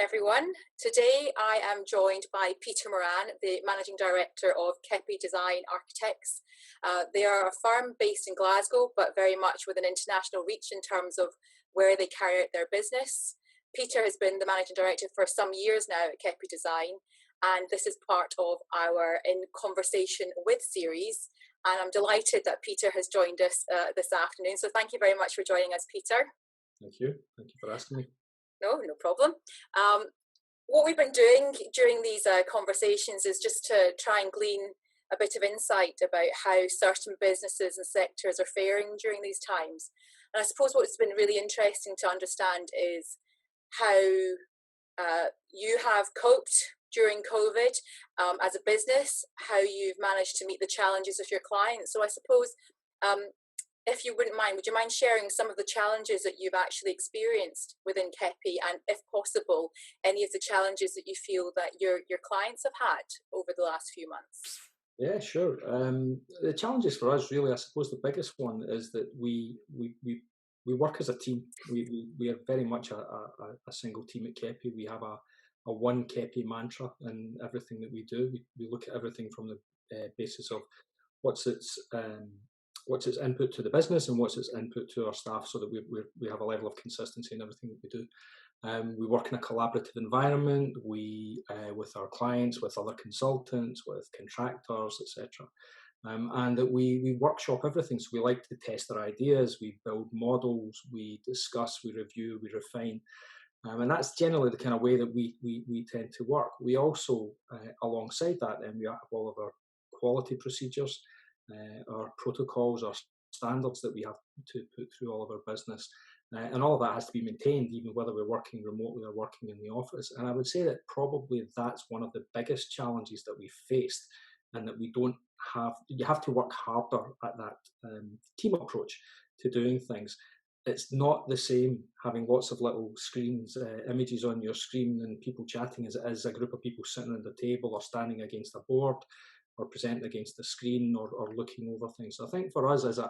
everyone. Today I am joined by Peter Moran, the Managing Director of Keppie Design Architects. They are a firm based in Glasgow, but very much with an international reach in terms of where they carry out their business. Peter has been the Managing Director for some years now at Keppie Design, and this is part of our In Conversation With series. And I'm delighted that Peter has joined us this afternoon. So thank you very much for joining us, Peter. Thank you. Thank you for asking me. No problem. What we've been doing during these conversations is just to try and glean a bit of insight about how certain businesses and sectors are faring during these times. And I suppose what's been really interesting to understand is how you have coped during COVID as a business, how you've managed to meet the challenges of your clients. So I suppose if you wouldn't mind, would you mind sharing some of the challenges that you've actually experienced within Keppie, and if possible, any of the challenges that you feel that your clients have had over the last few months? Yeah, sure. The challenges for us, really, I suppose the biggest one is that we work as a team. We are very much a single team at Keppie. We have a one Keppie mantra in everything that we do. We look at everything from the basis of what's its input to the business and what's its input to our staff, so that we have a level of consistency in everything that we do. We work in a collaborative environment. We with our clients, with other consultants, with contractors, etc. And that we workshop everything. So we like to test our ideas. We build models. We discuss. We review. We refine. And that's generally the kind of way that we tend to work. We also, alongside that, then we have all of our quality procedures, our protocols, our standards that we have to put through all of our business. And all of that has to be maintained, even whether we're working remotely or working in the office. And I would say that probably that's one of the biggest challenges that we faced, and that we don't have. You have to work harder at that team approach to doing things. It's not the same having lots of little screens, images on your screen and people chatting, as it is a group of people sitting at the table or standing against a board or presenting against the screen or looking over things. So I think for us as a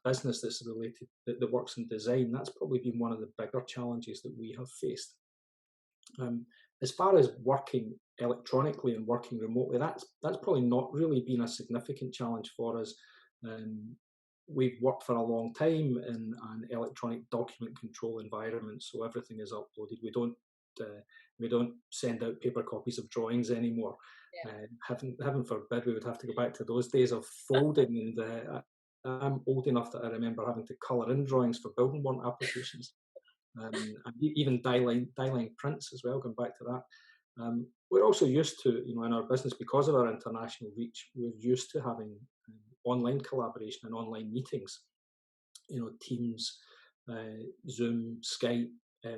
business that's related, that works in design, that's probably been one of the bigger challenges that we have faced. As far as working electronically and working remotely, that's probably not really been a significant challenge for us. We've worked for a long time in an electronic document control environment, so everything is uploaded. We don't send out paper copies of drawings anymore. Yeah. Heaven forbid we would have to go back to those days of folding. And I'm old enough that I remember having to colour in drawings for building warrant applications, and even die line prints as well. Going back to that, we're also used to, in our business, because of our international reach, we're used to having online collaboration and online meetings. Teams, Zoom, Skype,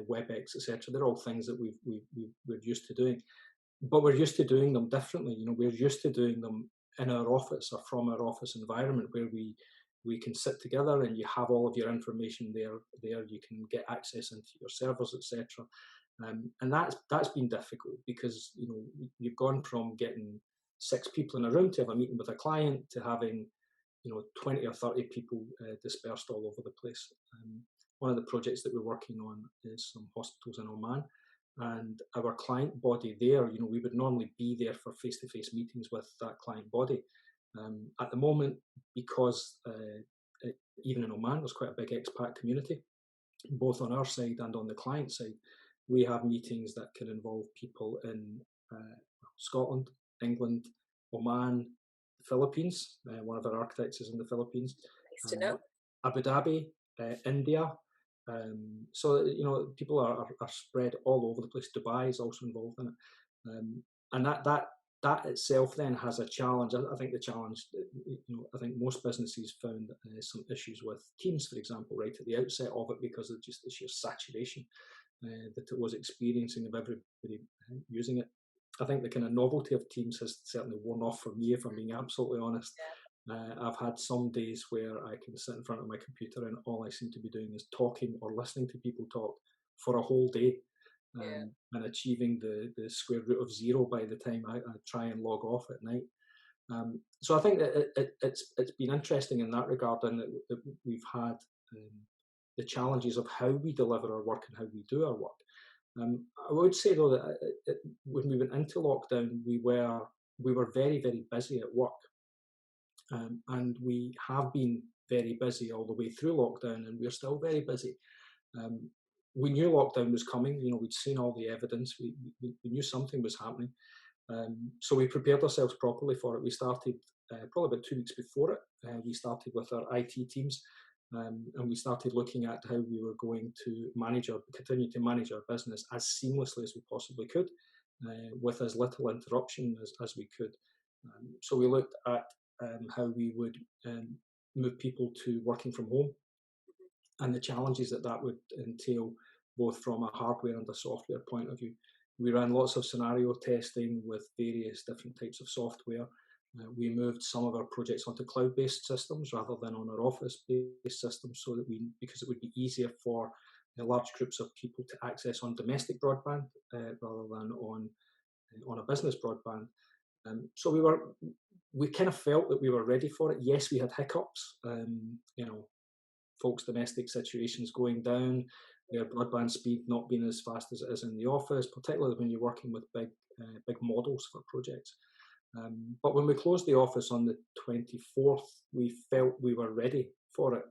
WebEx, etc. They're all things that we're used to doing, but we're used to doing them differently. We're used to doing them in our office or from our office environment, where we can sit together and you have all of your information there. You can get access into your servers, etc. And that's been difficult, because you've gone from getting 6 people in a room to have a meeting with a client to having 20 or 30 people dispersed all over the place. One of the projects that we're working on is some hospitals in Oman, and our client body there, we would normally be there for face-to-face meetings with that client body. At the moment, because even in Oman, there's quite a big expat community, both on our side and on the client side. We have meetings that can involve people in Scotland, England, Oman, Philippines. One of our architects is in the Philippines. Nice to know. Abu Dhabi, India. So people are spread all over the place. Dubai is also involved in it, and that itself then has a challenge. I think the challenge, I think most businesses found some issues with Teams, for example, right at the outset of it, because of just the sheer saturation that it was experiencing of everybody using it. I think the kind of novelty of Teams has certainly worn off for me, if I'm being absolutely honest. I've had some days where I can sit in front of my computer and all I seem to be doing is talking or listening to people talk for a whole day, and achieving the square root of 0 by the time I try and log off at night. So I think that it's been interesting in that regard, and that we've had the challenges of how we deliver our work and how we do our work. I would say though that when we went into lockdown, we were very, very busy at work, and we have been very busy all the way through lockdown, and we're still very busy. We knew lockdown was coming. You know, we'd seen all the evidence. We knew something was happening. So we prepared ourselves properly for it. We started probably about 2 weeks before it. We started with our IT teams, and we started looking at how we were going to continue to manage our business as seamlessly as we possibly could, with as little interruption as we could. So we looked at how we would move people to working from home, and the challenges that would entail, both from a hardware and a software point of view. We ran lots of scenario testing with various different types of software. We moved some of our projects onto cloud-based systems rather than on our office-based systems, because it would be easier for large groups of people to access on domestic broadband rather than on a business broadband. So we kind of felt that we were ready for it. Yes, we had hiccups. Folks' domestic situations going down, their broadband speed not being as fast as it is in the office, particularly when you're working with big models for projects. But when we closed the office on the 24th, we felt we were ready for it.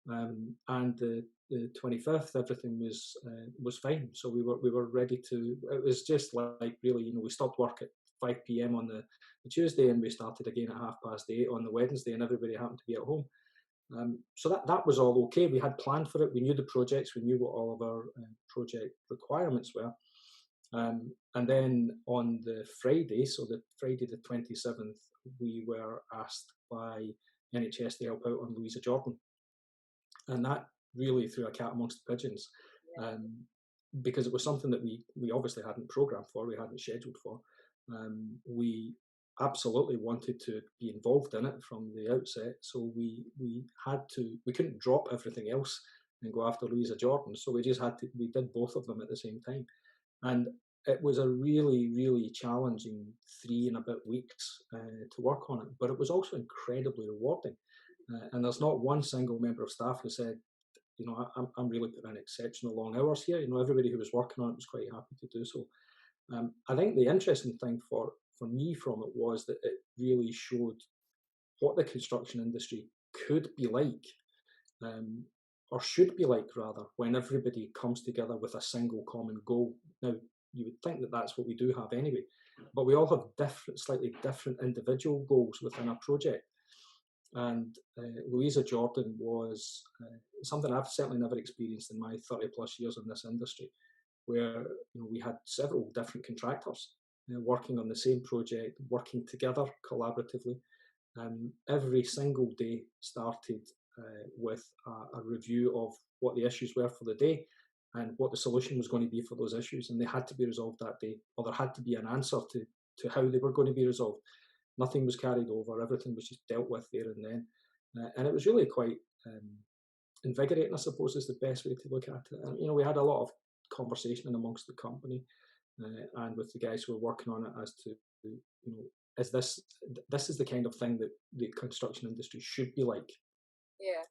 And the 25th, everything was fine. So we were ready to. It was just like really, we stopped work at 5 p.m. on the Tuesday, and we started again at 8:30 on the Wednesday, and everybody happened to be at home. So that was all okay. We had planned for it. We knew the projects. We knew what all of our project requirements were. And then on the Friday, so the Friday the 27th, we were asked by NHS to help out on Louisa Jordan. And that really threw a cat amongst the pigeons, because it was something that we obviously hadn't programmed for, we hadn't scheduled for. We absolutely wanted to be involved in it from the outset, so we couldn't drop everything else and go after Louisa Jordan, so we did both of them at the same time. And it was a really, really challenging 3 and a bit weeks to work on it, but it was also incredibly rewarding. And there's not one single member of staff who said, I'm really putting in exceptional long hours here. Everybody who was working on it was quite happy to do so. I think the interesting thing for me from it was that it really showed what the construction industry could be like, or should be like rather, when everybody comes together with a single common goal. Now, you would think that that's what we do have anyway, but we all have slightly different individual goals within a project. And Louisa Jordan was something I've certainly never experienced in my 30 plus years in this industry, where we had several different contractors working on the same project, working together collaboratively. Every single day started with a review of what the issues were for the day and what the solution was going to be for those issues, and they had to be resolved that day, or there had to be an answer to how they were going to be resolved. Nothing was carried over, everything was just dealt with there and then. And it was really quite invigorating, I suppose, is the best way to look at it. And, we had a lot of conversation amongst the company and with the guys who were working on it as to, is this is the kind of thing that the construction industry should be like. Yeah.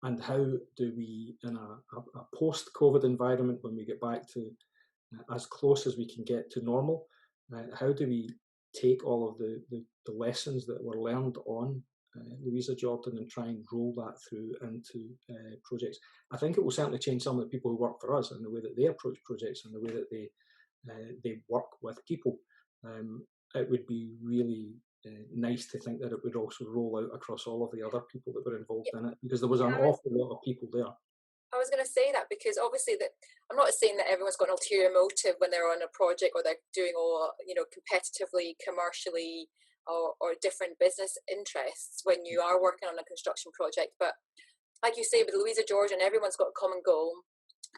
And how do we, in a post-COVID environment, when we get back to as close as we can get to normal, how do we take all of the lessons that were learned on Louisa Jordan and try and roll that through into projects? I think it will certainly change some of the people who work for us and the way that they approach projects and the way that they work with people. It would be really nice to think that it would also roll out across all of the other people that were involved in it, because there was an awful lot of people there. I was going to say that because obviously I'm not saying that everyone's got an ulterior motive when they're on a project or they're doing all, competitively, commercially, or different business interests when you are working on a construction project. But like you say, with Louisa Jordan, everyone's got a common goal,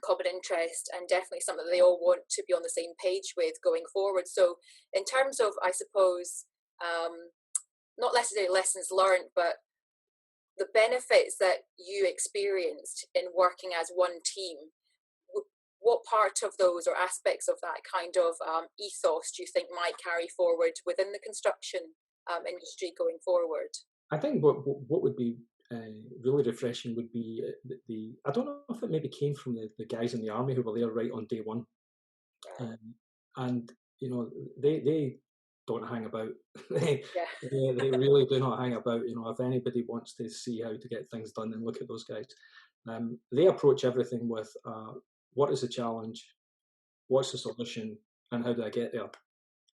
common interest, and definitely something that they all want to be on the same page with going forward. So in terms of, I suppose, not necessarily lessons learned, but the benefits that you experienced in working as one team, what part of those or aspects of that kind of ethos do you think might carry forward within the construction industry going forward? I think what would be really refreshing would be I don't know if it maybe came from the guys in the army who were there right on day one, and you know they don't hang about. they, Yeah. they really do not hang about. You know, if anybody wants to see how to get things done, then look at those guys. They approach everything with what is the challenge, what's the solution, and how do I get there?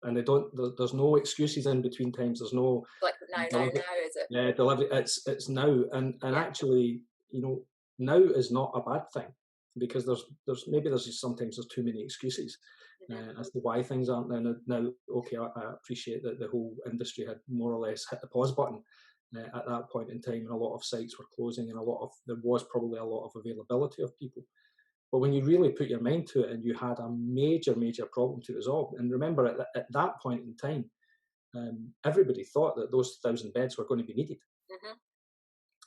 And they don't. There's no excuses in between times. There's no Like now, is it? yeah, delivery. It's now, and actually, you know, now is not a bad thing because there's just sometimes there's too many excuses as to why things aren't now. Now, okay, I appreciate that the whole industry had more or less hit the pause button at that point in time, and a lot of sites were closing, and there was probably a lot of availability of people. But when you really put your mind to it, and you had a major problem to resolve, and remember at that point in time, everybody thought that those 1,000 beds were going to be needed.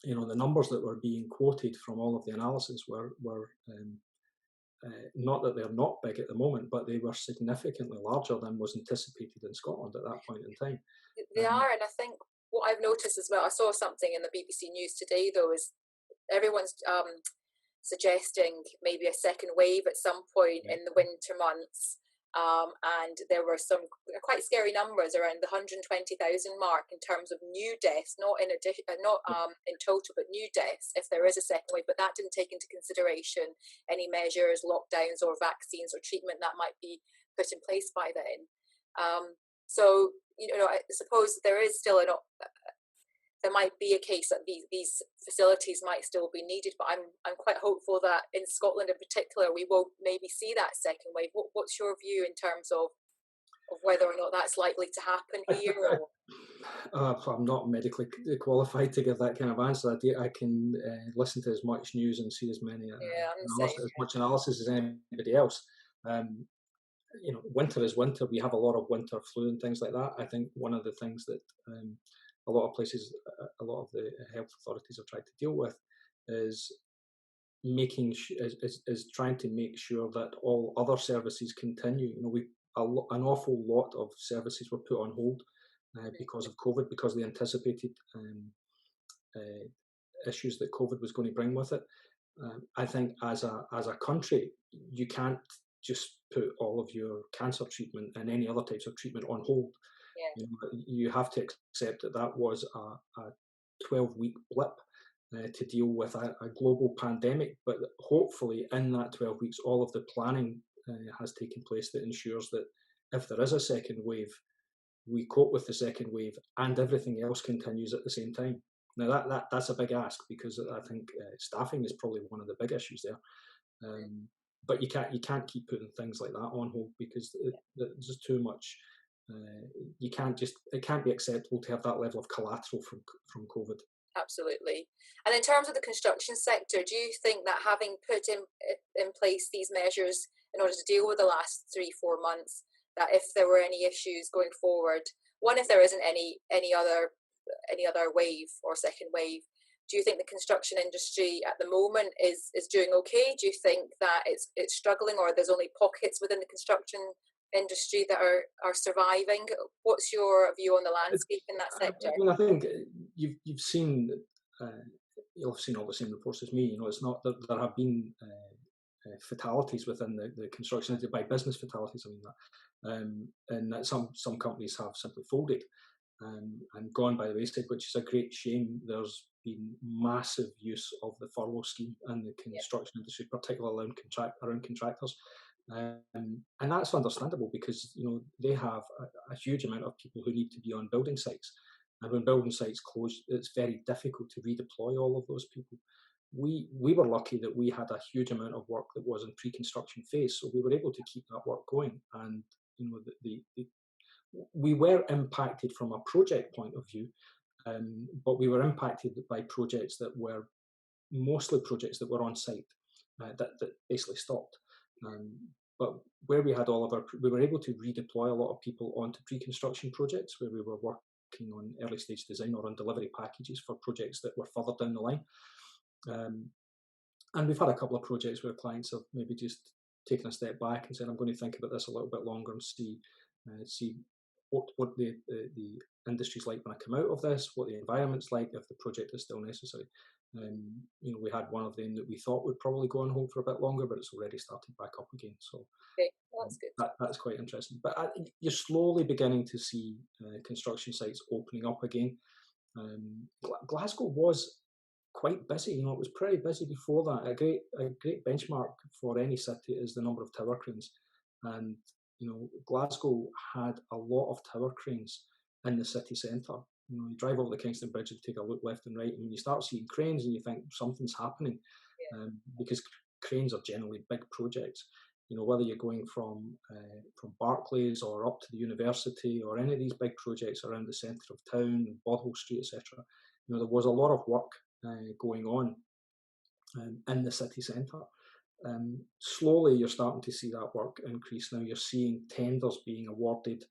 You know, the numbers that were being quoted from all of the analysis were not that they're not big at the moment, but they were significantly larger than was anticipated in Scotland at that point in time. They are, and I think what I've noticed as well, I saw something in the BBC News today, though, is everyone's suggesting maybe a second wave at some point in the winter months. And there were some quite scary numbers around the 120,000 mark in terms of new deaths, not in total, but new deaths if there is a second wave. But that didn't take into consideration any measures, lockdowns, or vaccines or treatment that might be put in place by then. So you know, I suppose there is still there might be a case that these facilities might still be needed, but I'm quite hopeful that in Scotland in particular we won't maybe see that second wave. What's your view in terms of whether or not that's likely to happen here? I'm not medically qualified to give that kind of answer. I can listen to as much news and see as many as much analysis as anybody else. You know, winter is winter. We have a lot of winter flu and things like that. I think one of the things that a lot of places, a lot of the health authorities have tried to deal with is trying to make sure that all other services continue. You know, an awful lot of services were put on hold because of COVID, because they anticipated issues that COVID was going to bring with it. I think as a country, you can't just put all of your cancer treatment and any other types of treatment on hold. You know, you have to accept that was a 12-week blip to deal with a global pandemic. But hopefully in that 12 weeks, all of the planning has taken place that ensures that if there is a second wave, we cope with the second wave and everything else continues at the same time. Now that's a big ask because I think staffing is probably one of the big issues there. But you can't keep putting things like that on hold because there's just too much. It can't be acceptable to have that level of collateral from COVID. Absolutely. And in terms of the construction sector, do you think that having put in place these measures in order to deal with the last 3-4 months, that if there were any issues going forward, if there isn't any other wave or second wave, do you think the construction industry at the moment is doing okay? Do you think that it's struggling, or there's only pockets within the construction industry that are surviving? What's your view on the landscape in that sector? I think you've seen you'll have seen all the same reports as me. You know, it's not that there have been fatalities within the construction industry, by business fatalities, I mean that, and that some companies have simply folded and gone by the wayside, which is a great shame. There's been massive use of the furlough scheme in the construction industry, particularly around contractors. And that's understandable because, you know, they have a huge amount of people who need to be on building sites. And when building sites close, it's very difficult to redeploy all of those people. We were lucky that we had a huge amount of work that was in pre-construction phase, so we were able to keep that work going. And, you know, we were impacted from a project point of view, but we were impacted by projects that were mostly projects that were on site that basically stopped. But where we had we were able to redeploy a lot of people onto pre-construction projects where we were working on early stage design or on delivery packages for projects that were further down the line. And we've had a couple of projects where clients have maybe just taken a step back and said, I'm going to think about this a little bit longer and see what the industry's like when I come out of this, what the environment's like, if the project is still necessary. We had one of them that we thought would probably go on hold for a bit longer, but it's already started back up again. So okay, well, that's good. That's quite interesting. But you're slowly beginning to see construction sites opening up again. Glasgow was quite busy. It was pretty busy before that. A great benchmark for any city is the number of tower cranes, and Glasgow had a lot of tower cranes in the city centre. You drive over the Kingston Bridge and take a look left and right, and when you start seeing cranes, and you think something's happening, because cranes are generally big projects. Whether you're going from Barclays or up to the university or any of these big projects around the centre of town, Bothwell Street, etc. There was a lot of work going on in the city centre. Slowly, you're starting to see that work increase. Now you're seeing tenders being awarded,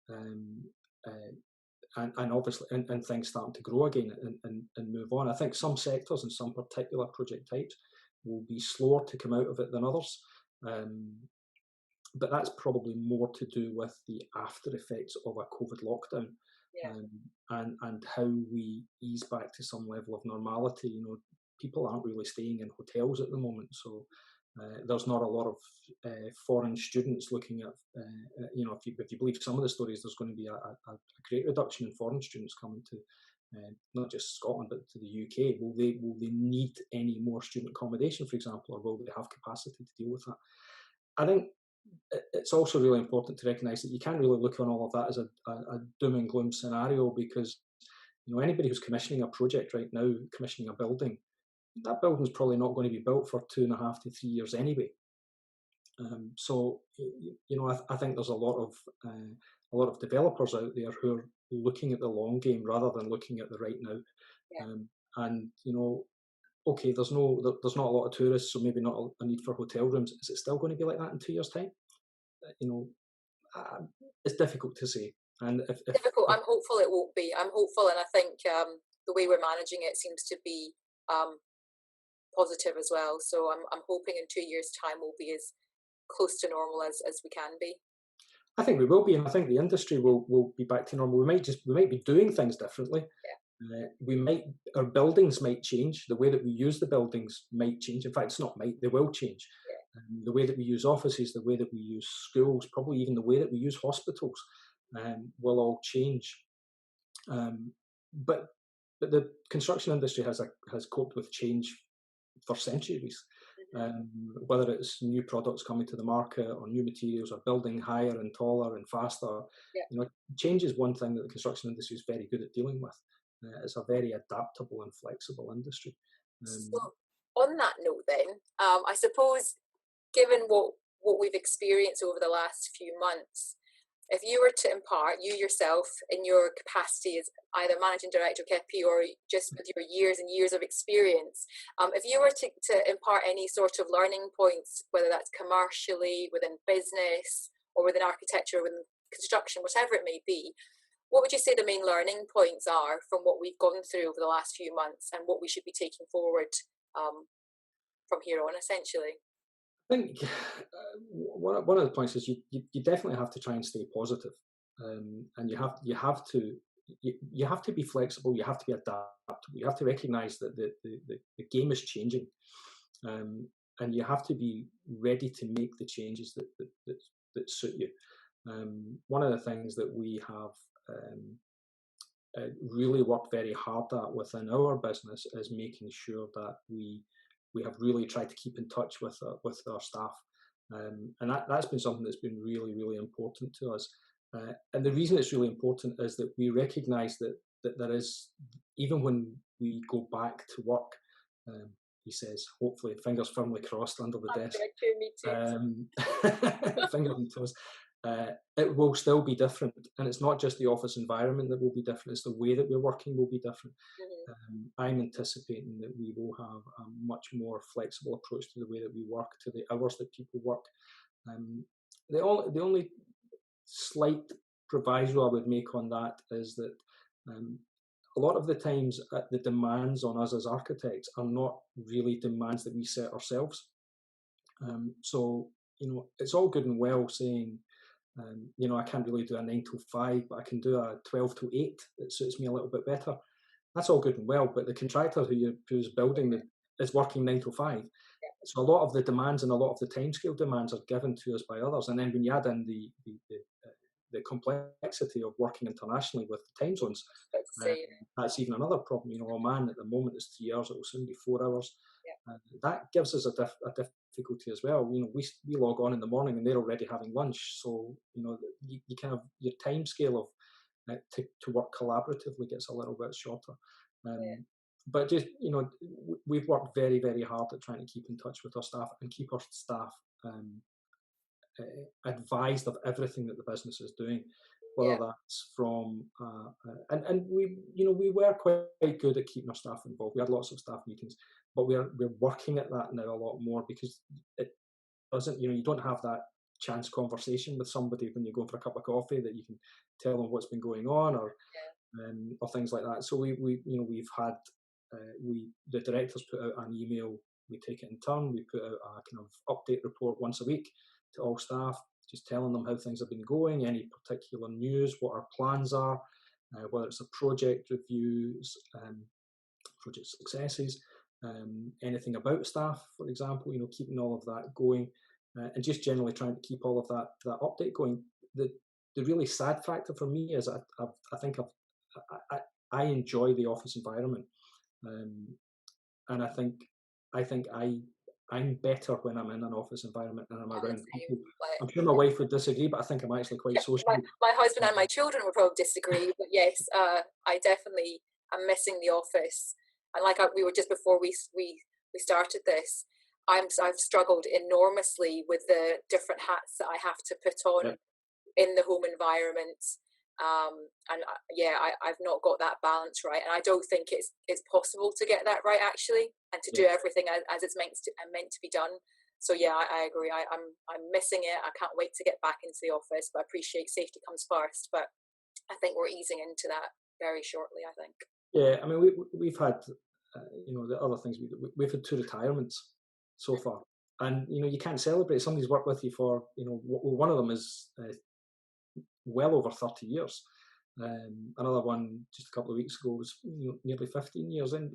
and obviously, and things starting to grow again and move on. I think some sectors and some particular project types will be slower to come out of it than others. But that's probably more to do with the after effects of a COVID lockdown, and how we ease back to some level of normality. People aren't really staying in hotels at the moment, so there's not a lot of foreign students looking at. If you believe some of the stories, there's going to be a great reduction in foreign students coming to not just Scotland but to the UK. Will they need any more student accommodation, for example, or will they have capacity to deal with that? I think it's also really important to recognise that you can't really look on all of that as a doom and gloom scenario, because anybody who's commissioning a project right now, commissioning a building, that building's probably not going to be built for 2.5 to 3 years anyway. So I think there's a lot of developers out there who are looking at the long game rather than looking at the right now. And okay, there's not a lot of tourists, so maybe not a need for hotel rooms. Is it still going to be like that in 2 years' time? It's difficult to say. And difficult. I'm hopeful it won't be. I'm hopeful, and I think the way we're managing it seems to be positive as well. So I'm hoping in 2 years' time we'll be as close to normal as we can be. I think we will be, and I think the industry will be back to normal. We might be doing things differently. Our buildings might change. The way that we use the buildings might change. In fact, they will change. The way that we use offices, the way that we use schools, probably even the way that we use hospitals, will all change. But the construction industry has coped with change for centuries. Whether it's new products coming to the market or new materials or building higher and taller and faster, change is one thing that the construction industry is very good at dealing with. It's a very adaptable and flexible industry. So on that note then, I suppose given what we've experienced over the last few months, if you were to impart, you yourself in your capacity as either managing director of Keppie or just with your years and years of experience, if you were to impart any sort of learning points, whether that's commercially, within business, or within architecture, within construction, whatever it may be, what would you say the main learning points are from what we've gone through over the last few months, and what we should be taking forward from here on, essentially? I think one of the points is you definitely have to try and stay positive, and you have to be flexible. You have to be adaptable. You have to recognise that the game is changing, and you have to be ready to make the changes that suit you. One of the things that we have really worked very hard at within our business is making sure that we have really tried to keep in touch with our staff, and that's been something that's been really, really important to us. And the reason it's really important is that we recognise that there is, even when we go back to work, he says, hopefully, fingers firmly crossed under the desk, fingers and toes, it will still be different. And it's not just the office environment that will be different, it's the way that we're working will be different. I'm anticipating that we will have a much more flexible approach to the way that we work, to the hours that people work. The only slight proviso I would make on that is that a lot of the times the demands on us as architects are not really demands that we set ourselves. So it's all good and well saying You know, I can't really do a 9 to 5, but I can do a 12 to 8 that suits me a little bit better. That's all good and well, but the contractor who's building is working 9 to 5. So a lot of the demands and a lot of the timescale demands are given to us by others. And then when you add in the complexity of working internationally with the time zones, that's even another problem. You know, Oman at the moment is 3 hours; it will soon be 4 hours. That gives us a difficulty as well. You know, we log on in the morning and they're already having lunch. So you know, you kind of your time scale of to work collaboratively gets a little bit shorter. But just, you know, we've worked very, very hard at trying to keep in touch with our staff and keep our staff advised of everything that the business is doing, whether that's from and we, you know, we were quite good at keeping our staff involved. We had lots of staff meetings, but we're working at that now a lot more, because it doesn't, you know, you don't have that chance conversation with somebody when you're going for a cup of coffee that you can tell them what's been going on, or things like that. So we you know, we've had the directors put out an email, we take it in turn, we put out a kind of update report once a week to all staff, just telling them how things have been going, any particular news, what our plans are, whether it's a project reviews, project successes, anything about staff, for example, you know, keeping all of that going, and just generally trying to keep all of that update going. The really sad factor for me is I enjoy the office environment. And I think I'm better when I'm in an office environment and I'm around people. I'm sure my wife would disagree, but I think I'm actually quite social. My husband and my children would probably disagree, but yes, I definitely am missing the office. And like we were just before we started this, I've struggled enormously with the different hats that I have to put on in the home environment. I've not got that balance right, and I don't think it's possible to get that right, actually, and to do everything as it's meant to be done. So I agree. I'm missing it. I can't wait to get back into the office, but I appreciate safety comes first. But I think we're easing into that very shortly, I think. Yeah, I mean, we've had you know, the other things, we've had 2 retirements so far, and you know, you can't celebrate somebody's worked with you for, you know, one of them is well over 30 years. Another one just a couple of weeks ago was, you know, nearly 15 years in.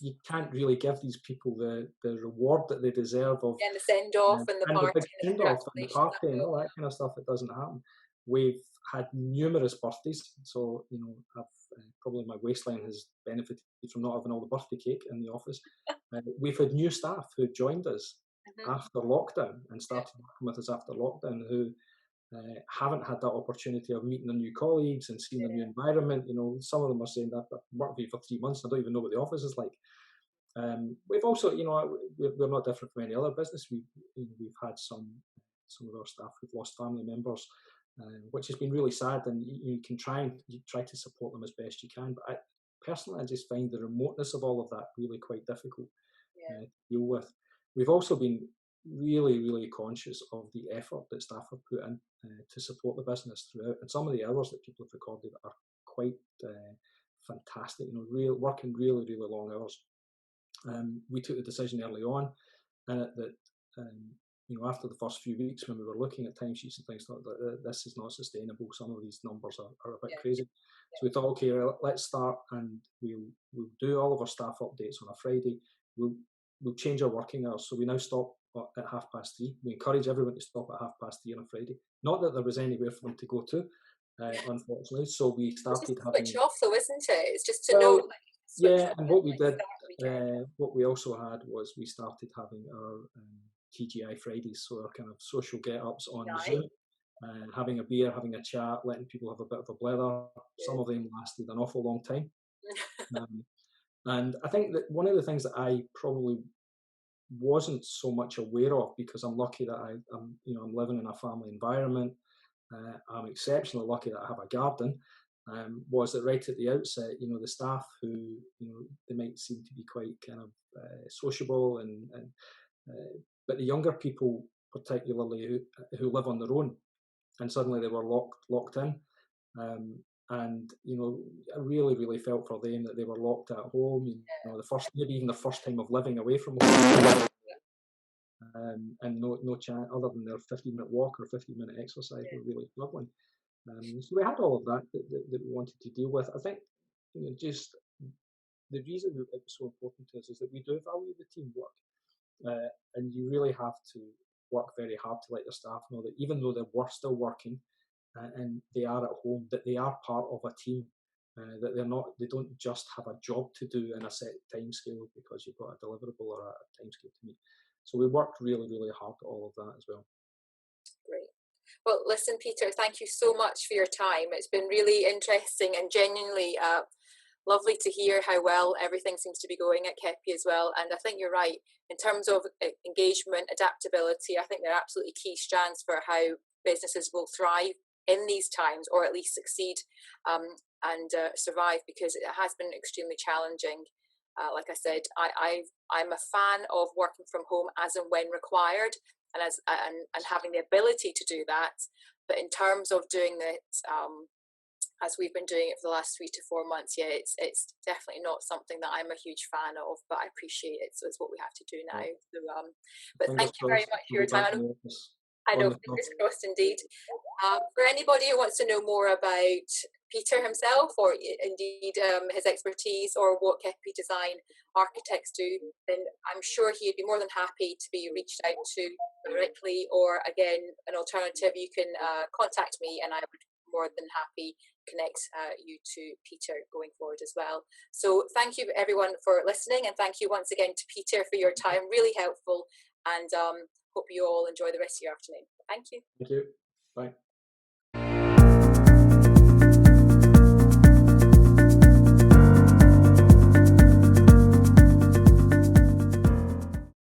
You can't really give these people the reward that they deserve of, and the send off and the party, the big send off and the party and all that kind of stuff. It doesn't happen. We've had numerous birthdays, so you know, I've probably my waistline has benefited from not having all the birthday cake in the office. We've had new staff who joined us after lockdown and started working with us after lockdown, who haven't had that opportunity of meeting the new colleagues and seeing the new environment. You know, some of them are saying that I've worked here for 3 months, I don't even know what the office is like. We've also, you know, we're not different from any other business. We've had some of our staff who've lost family members, which has been really sad, and you try to support them as best you can. But personally, I just find the remoteness of all of that really quite difficult to deal with. We've also been really, really conscious of the effort that staff have put in to support the business throughout, and some of the hours that people have recorded are quite fantastic. You know, working really, really long hours. We took the decision early on, and that you know, after the first few weeks when we were looking at timesheets and things, thought that this is not sustainable. Some of these numbers are a bit crazy. So we thought, okay, let's start, and we'll do all of our staff updates on a Friday. We'll change our working hours, so we now stop at 3:30. We encourage everyone to stop at 3:30 on a Friday. Not that there was anywhere for them to go to, unfortunately. So we started having switch off, though, isn't it? It's just to know. Yeah, and what we did, what we also had was we started having our TGI Fridays, so our kind of social get-ups on Zoom, having a beer, having a chat, letting people have a bit of a blether. Some of them lasted an awful long time. And I think that one of the things that I probably wasn't so much aware of, because I'm lucky that I'm living in a family environment, I'm exceptionally lucky that I have a garden, was that right at the outset, you know, the staff who, you know, they might seem to be quite kind of sociable, and but the younger people particularly who live on their own, and suddenly they were locked in, and you know, I really, really felt for them that they were locked at home. You know, maybe even the first time of living away from home. and no chance other than their 15-minute walk or 15-minute exercise were really struggling. So we had all of that that we wanted to deal with. I think just the reason that it was so important to us is that we do value the teamwork, and you really have to work very hard to let your staff know that even though they're still working and they are at home, that they are part of a team. That they don't just have a job to do in a set time scale because you've got a deliverable or a time scale to meet. So we worked really, really hard at all of that as well. Great. Well, listen, Peter, thank you so much for your time. It's been really interesting and genuinely lovely to hear how well everything seems to be going at Keppie as well. And I think you're right. In terms of engagement, adaptability, I think they're absolutely key strands for how businesses will thrive in these times, or at least succeed and survive, because it has been extremely challenging. Like I said, I'm a fan of working from home as and when required, and having the ability to do that. But in terms of doing it as we've been doing it for the last 3 to 4 months, yeah, it's definitely not something that I'm a huge fan of, but I appreciate it. So it's what we have to do now. So, but thank you very much for your time. I know, fingers crossed indeed. For anybody who wants to know more about Peter himself, or indeed his expertise, or what Keppie Design architects do, then I'm sure he'd be more than happy to be reached out to directly, or again, an alternative, you can contact me and I would more than happy connect you to Peter going forward as well. So thank you everyone for listening, and thank you once again to Peter for your time, really helpful, and hope you all enjoy the rest of your afternoon. Thank you. Thank you. Bye.